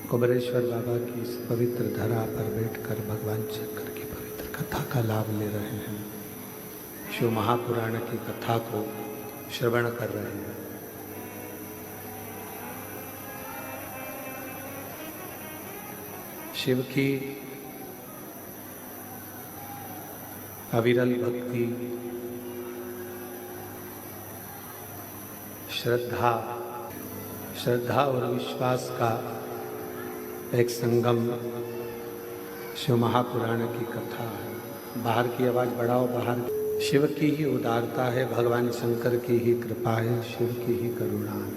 कुबेरेश्वर बाबा की इस पवित्र धरा पर बैठकर भगवान शंकर की पवित्र कथा का लाभ ले रहे हैं। शिव महापुराण की कथा को श्रवण कर रहे हैं। शिव की अविरल भक्ति, श्रद्धा और विश्वास का एक संगम शिव महापुराण की कथा है। बाहर की आवाज बढ़ाओ। बाहर शिव की ही उदारता है, भगवान शंकर की ही कृपा है, शिव की ही करुणा है।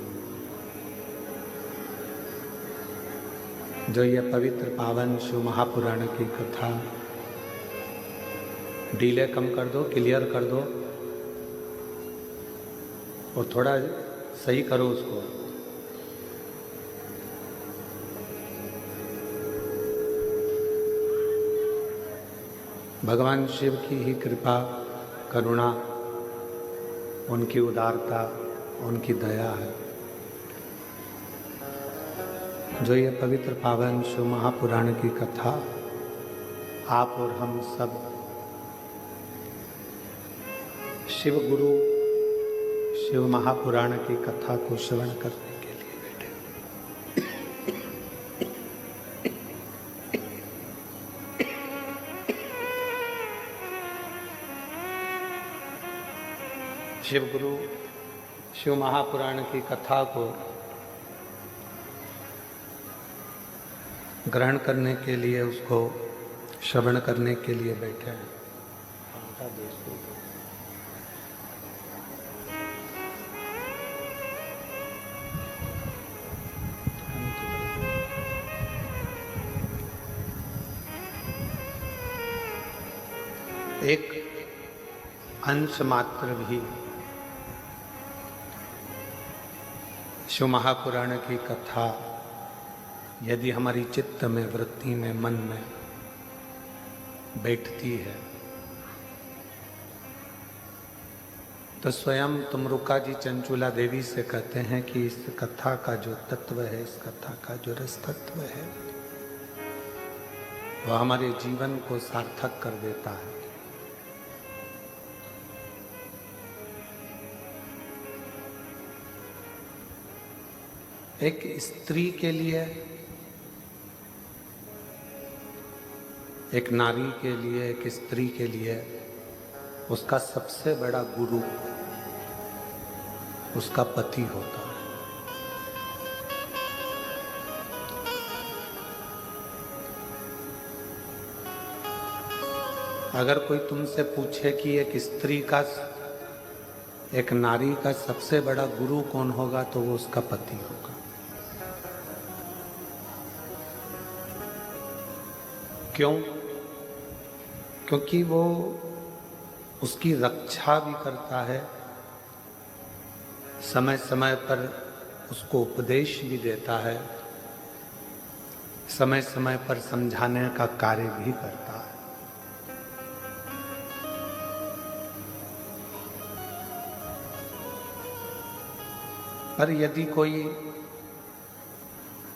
जो ये पवित्र पावन शिव महापुराण की कथा, डीले कम कर दो, क्लियर कर दो और थोड़ा सही करो उसको। भगवान शिव की ही कृपा, करुणा, उनकी उदारता, उनकी दया है। जो ये पवित्र पावन शिव महापुराण की कथा आप और हम सब शिव गुरु शिव महापुराण की कथा को श्रवण करने के लिए बैठे। शिव गुरु शिव महापुराण की कथा को ग्रहण करने के लिए, उसको श्रवण करने के लिए बैठे हैं। एक अंश मात्र भी शिव महापुराण की कथा यदि हमारी चित्त में, वृत्ति में, मन में बैठती है तो स्वयं तुमरुका जी चंचूला देवी से कहते हैं कि इस कथा का जो तत्व है, इस कथा का जो रस तत्व है, वह हमारे जीवन को सार्थक कर देता है। एक स्त्री के लिए, एक नारी के लिए, एक स्त्री के लिए उसका सबसे बड़ा गुरु उसका पति होता है। अगर कोई तुमसे पूछे कि एक स्त्री का, एक नारी का सबसे बड़ा गुरु कौन होगा, तो वो उसका पति होगा। क्यों? क्योंकि वो उसकी रक्षा भी करता है, समय समय पर उसको उपदेश भी देता है, समय समय पर समझाने का कार्य भी करता है। पर यदि कोई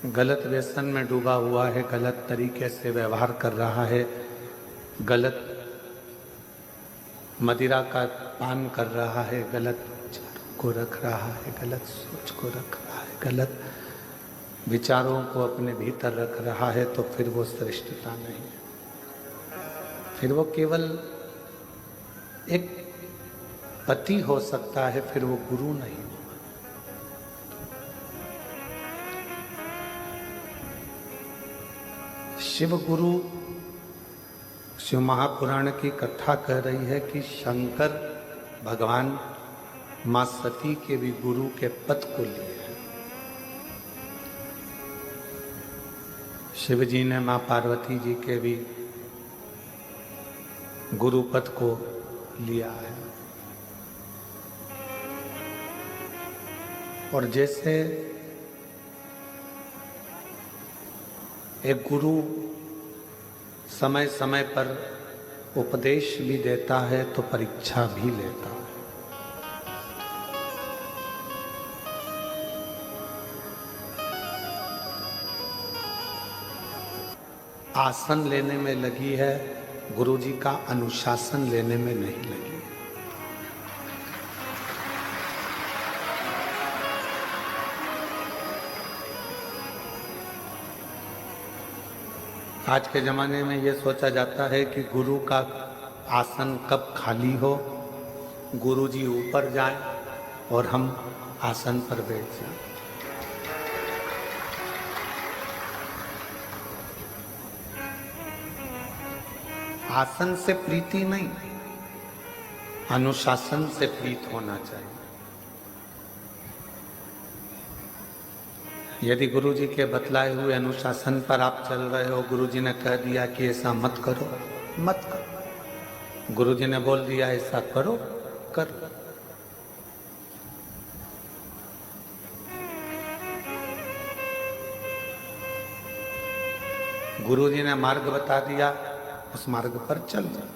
गलत व्यसन में डूबा हुआ है, गलत तरीके से व्यवहार कर रहा है, गलत मदिरा का पान कर रहा है, गलत विचारों को रख रहा है, गलत सोच को रख रहा है, गलत विचारों को अपने भीतर रख रहा है, तो फिर वो श्रेष्ठता नहीं है। फिर वो केवल एक पति हो सकता है, फिर वो गुरु नहीं। शिव गुरु, शिव महापुराण की कथा कह रही है कि शंकर भगवान मां सती के भी गुरु के पद को लिए हैं। शिव जी ने मां पार्वती जी के भी गुरु पद को लिया है। और जैसे एक गुरु समय समय पर उपदेश भी देता है तो परीक्षा भी लेता है। आसन लेने में लगी है, गुरुजी का अनुशासन लेने में नहीं लगी। आज के ज़माने में ये सोचा जाता है कि गुरु का आसन कब खाली हो, गुरुजी ऊपर जाएं और हम आसन पर बैठ जाएं। आसन से प्रीति नहीं, अनुशासन से प्रीत होना चाहिए। यदि गुरुजी के बतलाए हुए अनुशासन पर आप चल रहे हो, गुरुजी ने कह दिया कि ऐसा मत करो, मत करो। गुरुजी ने बोल दिया ऐसा करो, करो। गुरुजी ने मार्ग बता दिया, उस मार्ग पर चल जाओ।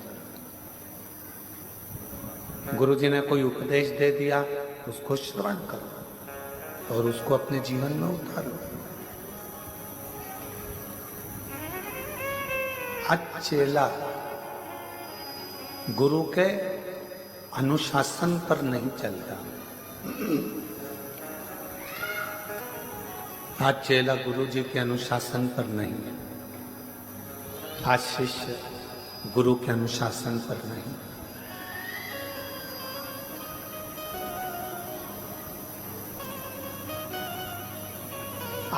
गुरुजी ने कोई उपदेश दे दिया, उसको श्रवण करो और उसको अपने जीवन में उतारो। आज चेला गुरु के अनुशासन पर नहीं चलता। आज चेला गुरुजी के अनुशासन पर नहीं, आज शिष्य गुरु के अनुशासन पर नहीं।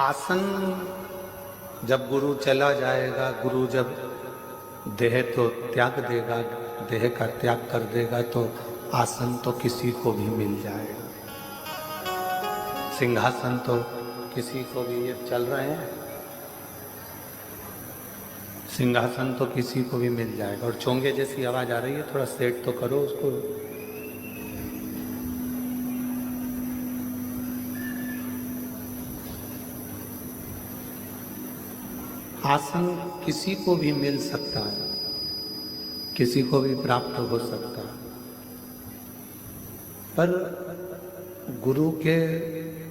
आसन जब गुरु चला जाएगा, गुरु जब देह तो त्याग देगा, देह का त्याग कर देगा, तो आसन तो किसी को भी मिल जाएगा। सिंहासन तो किसी को भी, ये चल रहे हैं, सिंहासन तो किसी को भी मिल जाएगा। और चोंगे जैसी आवाज आ रही है, थोड़ा सेट तो करो उसको। आसन किसी को भी मिल सकता है, किसी को भी प्राप्त हो सकता है, पर गुरु के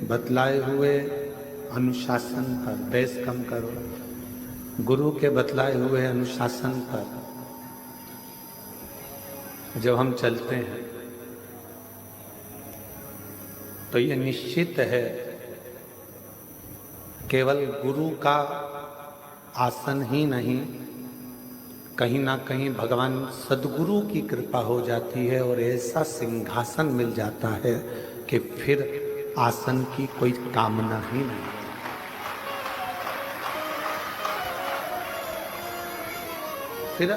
बतलाए हुए अनुशासन पर, बेस कम करो, गुरु के बतलाए हुए अनुशासन पर जब हम चलते हैं तो ये निश्चित है, केवल गुरु का आसन ही नहीं, कहीं ना कहीं भगवान सद्गुरु की कृपा हो जाती है और ऐसा सिंहासन मिल जाता है कि फिर आसन की कोई कामना ही नहीं। फिर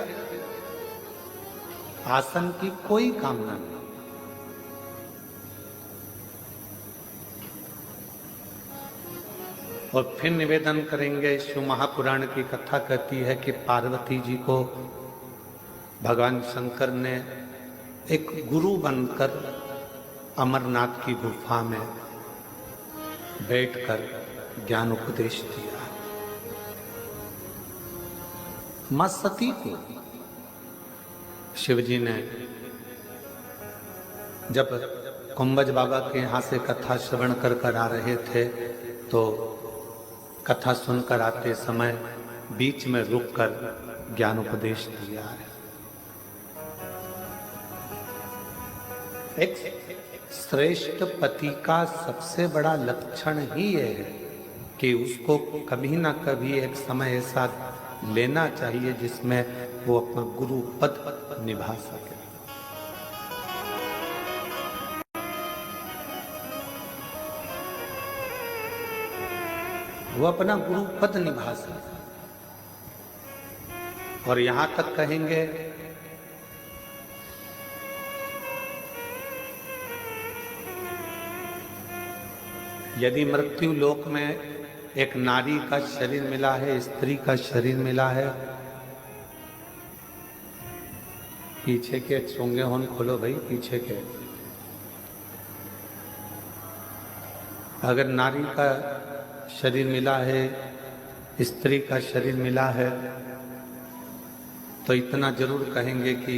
आसन की कोई कामना नहीं। और फिर निवेदन करेंगे, शिव महापुराण की कथा कहती है कि पार्वती जी को भगवान शंकर ने एक गुरु बनकर अमरनाथ की गुफा में बैठकर ज्ञान उपदेश दिया। मां सती को शिवजी ने जब कुंभज बाबा के यहाँ से कथा श्रवण कर आ रहे थे, तो कथा सुनकर आते समय बीच में रुककर ज्ञान उपदेश दिया है। एक श्रेष्ठ पति का सबसे बड़ा लक्षण ही ये है कि उसको कभी ना कभी एक समय ऐसा लेना चाहिए जिसमें वो अपना गुरु पद निभा सके। वो अपना गुरु पद निभा सके। और यहां तक कहेंगे, यदि मृत्यु लोक में एक नारी का शरीर मिला है, स्त्री का शरीर मिला है, पीछे के चोंगे होन खोलो भाई, पीछे के, अगर नारी का शरीर मिला है, स्त्री का शरीर मिला है, तो इतना जरूर कहेंगे कि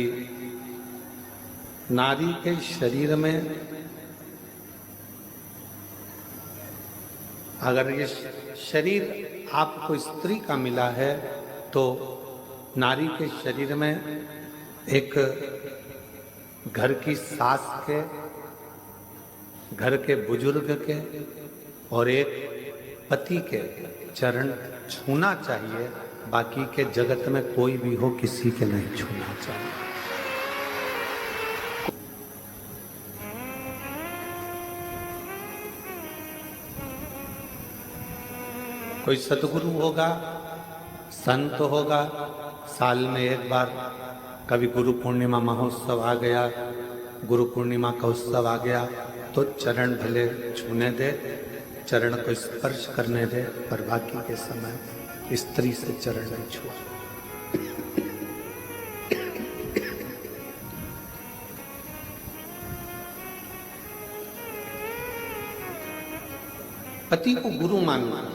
नारी के शरीर में अगर ये शरीर आपको स्त्री का मिला है तो नारी के शरीर में एक घर की सास के, घर के बुजुर्ग के और एक पति के चरण छूना चाहिए, बाकी के जगत में कोई भी हो किसी के नहीं छूना चाहिए। कोई सतगुरु होगा, संत होगा, साल में एक बार कभी गुरु पूर्णिमा महोत्सव आ गया, गुरु पूर्णिमा का उत्सव आ गया, तो चरण भले छूने दे, चरण को स्पर्श करने दे, पर बाकी के समय स्त्री से चरण नहीं छुआ। पति को गुरु मानना,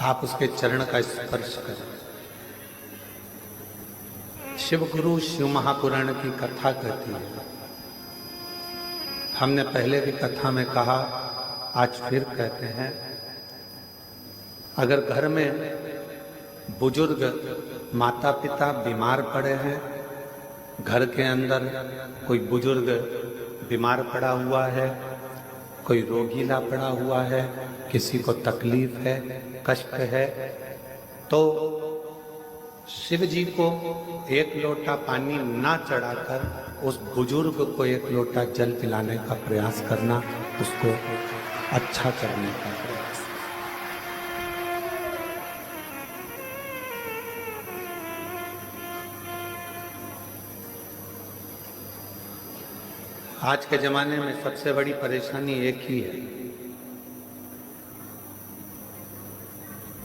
आप उसके चरण का स्पर्श करें। शिव गुरु शिव महापुराण की कथा कहती है, हमने पहले भी कथा में कहा, आज फिर कहते हैं, अगर घर में बुजुर्ग माता पिता बीमार पड़े हैं, घर के अंदर कोई बुजुर्ग बीमार पड़ा हुआ है, कोई रोगीला पड़ा हुआ है, किसी को तकलीफ है, कष्ट है, तो शिव जी को एक लोटा पानी ना चढ़ाकर उस बुजुर्ग को एक लोटा जल पिलाने का प्रयास करना, उसको अच्छा करने का प्रयास। आज के जमाने में सबसे बड़ी परेशानी एक ही है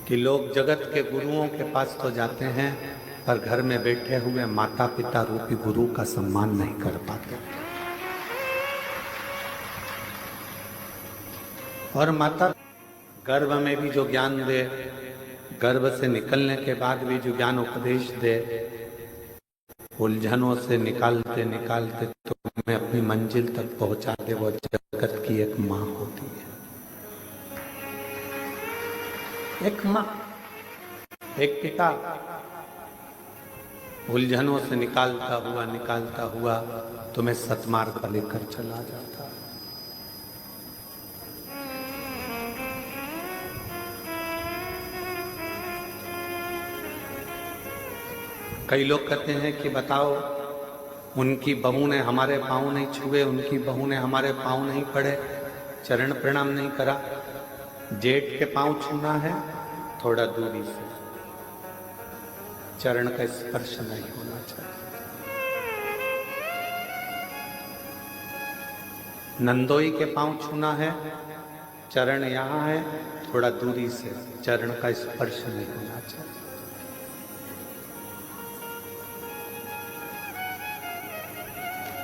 कि लोग जगत के गुरुओं के पास तो जाते हैं, पर घर में बैठे हुए माता पिता रूपी गुरु का सम्मान नहीं कर पाते। और माता गर्भ में भी जो ज्ञान दे, गर्भ से निकलने के बाद भी जो ज्ञान उपदेश दे, उलझनों से निकालते निकालते तुम्हें अपनी मंजिल तक पहुंचा दे, वो जगत की एक माँ होती है। एक माँ, एक पिता उलझनों से निकालता हुआ तुम्हें सतमार्ग पर लेकर चला जाता। कई लोग कहते हैं कि बताओ, उनकी बहू ने हमारे पाँव नहीं छुए, उनकी बहू ने हमारे पाँव नहीं पड़े, चरण प्रणाम नहीं करा। जेठ के पांव छूना है, थोड़ा दूरी से, चरण का स्पर्श नहीं होना चाहिए। नंदोई के पांव छूना है, चरण यहां है, थोड़ा दूरी से, चरण का स्पर्श नहीं होना चाहिए।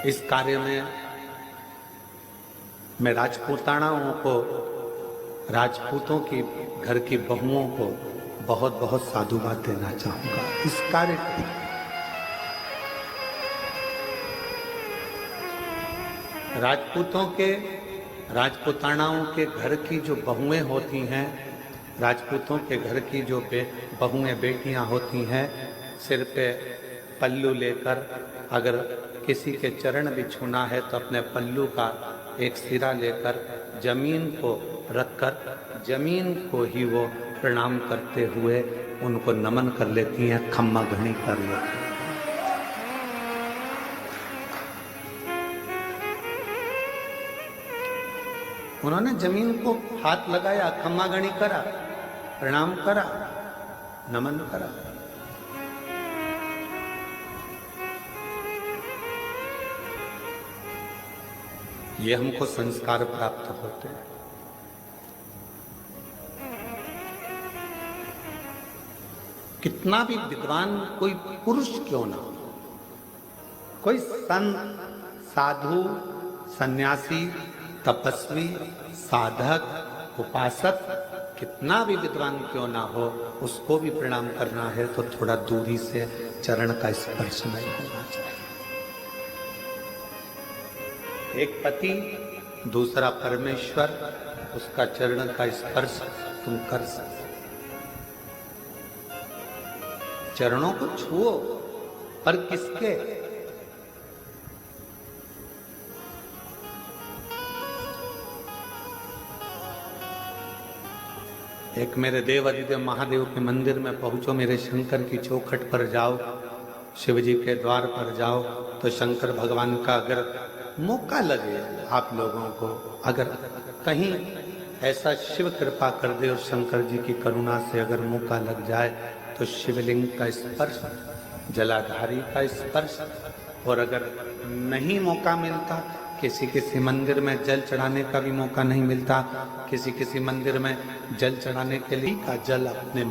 इस कार्य में मैं राजपूतानाओं को, राजपूतों की घर की बहुओं को बहुत बहुत साधुवाद देना चाहूंगा इस कार्य को। राजपूतों के, राजपूतानाओं के घर की जो बहुएं होती हैं, राजपूतों के घर की जो बहुएं बेटियां होती हैं, सिर पे पल्लू लेकर अगर किसी के चरण भी छूना है तो अपने पल्लू का एक सिरा लेकर जमीन को रखकर जमीन को ही वो प्रणाम करते हुए उनको नमन कर लेती हैं, खम्मा घनी कर लेती हैं। उन्होंने जमीन को हाथ लगाया, खम्मा घनी करा, प्रणाम करा, नमन करा। ये हमको संस्कार प्राप्त होते हैं। कितना भी विद्वान कोई पुरुष क्यों ना हो, कोई संत, साधु, सन्यासी, तपस्वी, साधक, उपासक, कितना भी विद्वान क्यों ना हो, उसको भी प्रणाम करना है तो थोड़ा दूरी से चरण का स्पर्श नहीं होना चाहिए। एक पति, दूसरा परमेश्वर, उसका चरण का स्पर्श तुम कर सकते। चरणों को छुओ, पर किसके? एक मेरे देव अधिदेव महादेव के मंदिर में पहुंचो, मेरे शंकर की चौखट पर जाओ, शिव जी के द्वार पर जाओ, तो शंकर भगवान का अगर मौका लगे आप लोगों को, अगर कहीं ऐसा शिव कृपा कर दे और शंकर जी की करुणा से अगर मौका लग जाए, तो शिवलिंग का स्पर्श, जलाधारी का स्पर्श, और अगर नहीं मौका मिलता, किसी मंदिर में जल चढ़ाने का भी मौका नहीं मिलता, किसी मंदिर में जल चढ़ाने के लिए का जल अपने